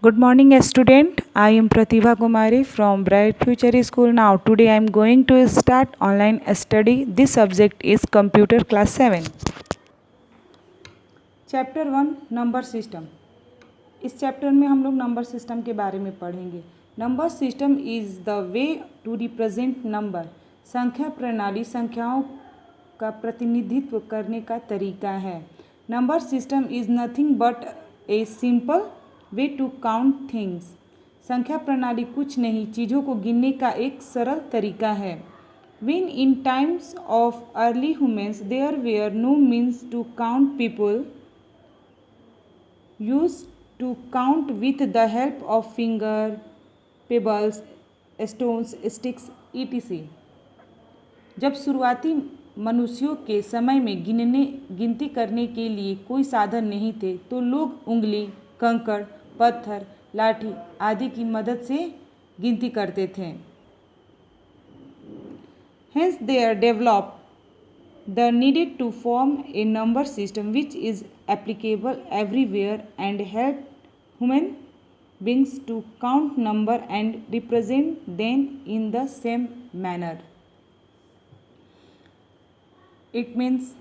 Good morning, student. I am Pratibha Kumari from Bright Future School. Now, today I am going to start online study. This subject is Computer Class 7. Chapter 1 number system. इस chapter में हम लोग number system के बारे में पढ़ेंगे। Number system is the way to represent number. संख्या प्रणाली संख्याओं का प्रतिनिधित्व करने का तरीका है। Number system is nothing but a simple way to count things. संख्या प्रणाली कुछ नहीं, चीज़ों को गिनने का एक सरल तरीका है। When in times of early humans there were no means to count, people used to count with the help of finger, pebbles, stones, sticks, etc. जब शुरुआती मनुष्यों के समय में गिनती करने के लिए कोई साधन नहीं थे तो लोग उंगली, कंकड़, पत्थर, लाठी आदि की मदद से गिनती करते थे। Hence there developed the needed to form a number system which is applicable everywhere and help human beings to count number and represent them in the same manner. It means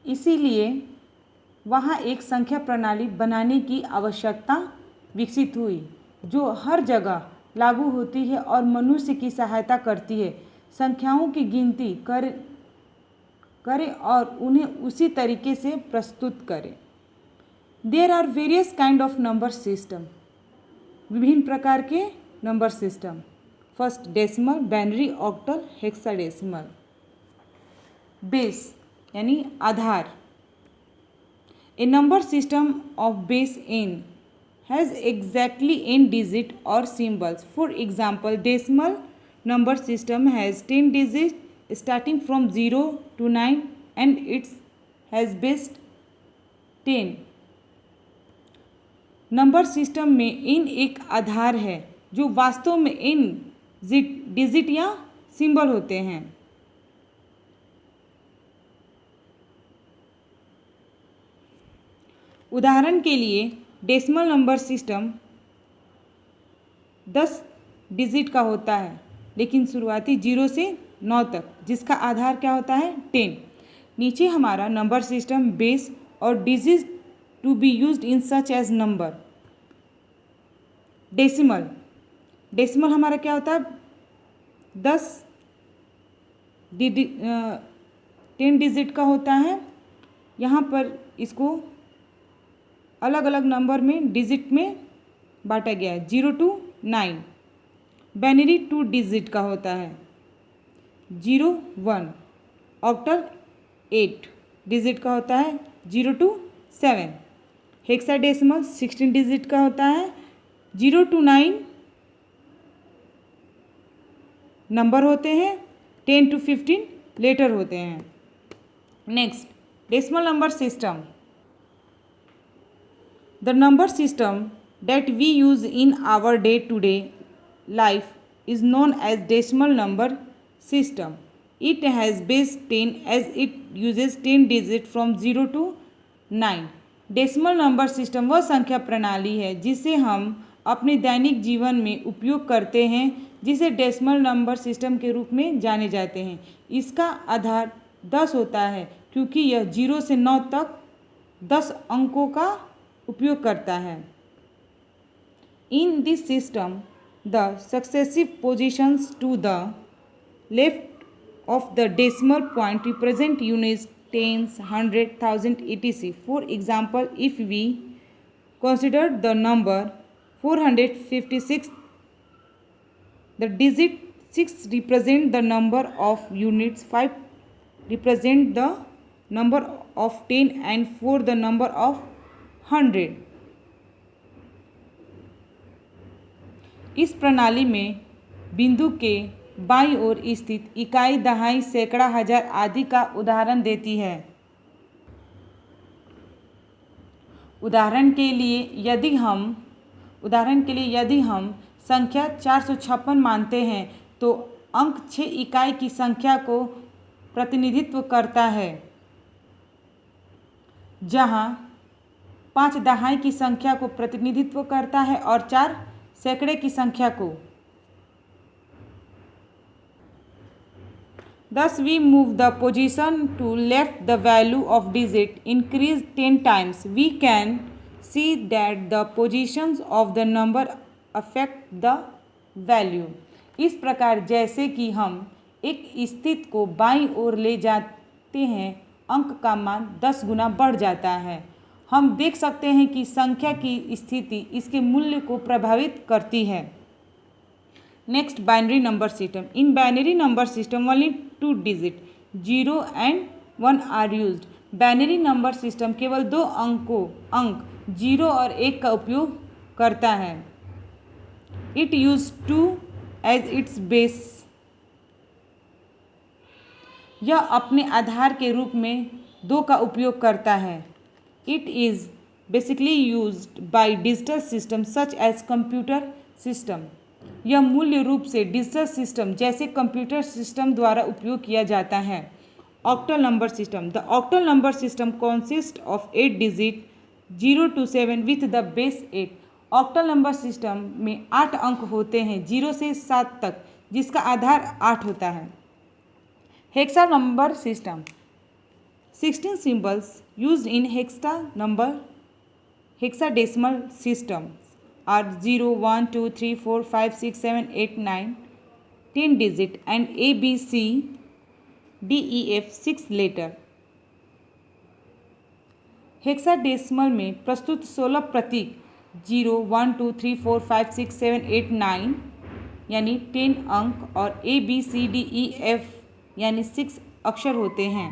इसीलिए वहाँ एक संख्या प्रणाली बनाने की आवश्यकता विकसित हुई जो हर जगह लागू होती है और मनुष्य की सहायता करती है संख्याओं की गिनती करे और उन्हें उसी तरीके से प्रस्तुत करे। There are various kind of number system. विभिन्न प्रकार के number system. First decimal, binary, octal, hexadecimal. Base यानी आधार। A number system of base n has exactly n digit or symbols. For example, decimal number system has 10 digits starting from 0 to 9 and it has base 10. Number system में n एक आधार है जो वास्तव में n digit या symbol होते हैं। उदाहरण के लिए डेसिमल नंबर सिस्टम 10 डिजिट का होता है लेकिन शुरुआती 0 से 9 तक जिसका आधार क्या होता है 10। नीचे हमारा नंबर सिस्टम बेस और digit to be used in such as number. Decimal हमारा क्या होता है 10 डिजिट का होता है। यहाँ पर इसको अलग अलग नंबर में डिजिट में बांटा गया है 0 to 9। बाइनरी 2 डिजिट का होता है 0 1। ऑक्टल 8 डिजिट का होता है 0 to 7। हेक्साडेसिमल 16 डिजिट का होता है 0 to 9 नंबर होते हैं, 10 to 15 लेटर होते हैं। Next decimal number system. The number system that we use in our day-to-day life is known as decimal number system. It has base 10 as it uses 10 digits from 0 to 9. Decimal number system वह संख्या प्रणाली है जिसे हम अपने दैनिक जीवन में उपयोग करते हैं जिसे डेसिमल नंबर सिस्टम के रूप में जाने जाते हैं। इसका आधार 10 होता है क्योंकि यह 0 से 9 तक 10 अंकों का उपयोग करता है। In this system the successive positions to the left of the decimal point represent units, tens, 100, 1000 etc. For example, if we consider the number 456, the digit 6 represent the number of units, 5 represent the number of 10 and 4 the number of 100। इस प्रणाली में बिंदु के बाईं ओर स्थित इकाई, दहाई, सैकड़ा, हजार आदि का उदाहरण देती है। उदाहरण के लिए यदि हम संख्या 456 मानते हैं तो अंक 6 इकाई की संख्या को प्रतिनिधित्व करता है, जहाँ 5 दहाई की संख्या को प्रतिनिधित्व करता है और 4 सैकड़े की संख्या को। Thus we move the position to left, the value of digit increase 10 times. We can see that the positions of the number affect the value. इस प्रकार जैसे कि हम एक स्थिति को बाईं ओर ले जाते हैं, अंक का मान 10 गुना बढ़ जाता है। हम देख सकते हैं कि संख्या की स्थिति इसके मूल्य को प्रभावित करती है। Next, binary number system. In binary number system only 2 digit 0 and 1 are used. Binary number system केवल 2 अंक 0 और 1 का उपयोग करता है। It use 2 as its base. यह अपने आधार के रूप में 2 का उपयोग करता है। It is basically used by digital system such as computer system. यह मूल्य रूप से डिजिटल सिस्टम जैसे कंप्यूटर सिस्टम द्वारा उपयोग किया जाता है। Octal number system. The octal number system consist of 8 digit 0 to 7 with the base 8। Octal number system में 8 अंक होते हैं 0 से 7 तक, जिसका आधार 8 होता है। Hexa number system. 16 symbols used in hexadecimal system are 0, 1, 2, 3, 4, 5, 6, 7, 8, 9, 10 digit and A, B, C, D, E, F 6 letter। Hexadecimal में प्रस्तुत 16 प्रतीक 0, 1, 2, 3, 4, 5, 6, 7, 8, 9 यानी 10 अंक और A, B, C, D, E, F यानी 6 अक्षर होते हैं।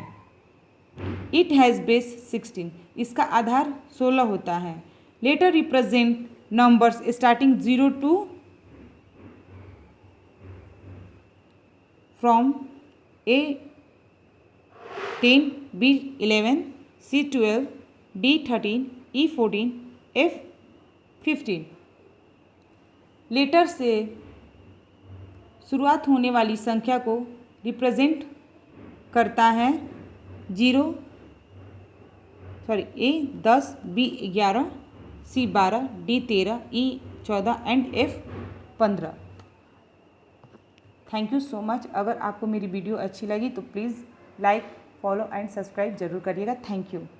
It has base 16। इसका आधार 16 होता है। Letter represent numbers starting 0 to from A 10, B 11, C 12, D 13, E 14, F 15। Letter से शुरुआत होने वाली संख्या को रिप्रेजेंट करता है A 10, B 11, C 12, D 13, E 14 and F 15। Thank you so much. अगर आपको मेरी वीडियो अच्छी लगी तो please like, follow and subscribe जरूर करिएगा। Thank you.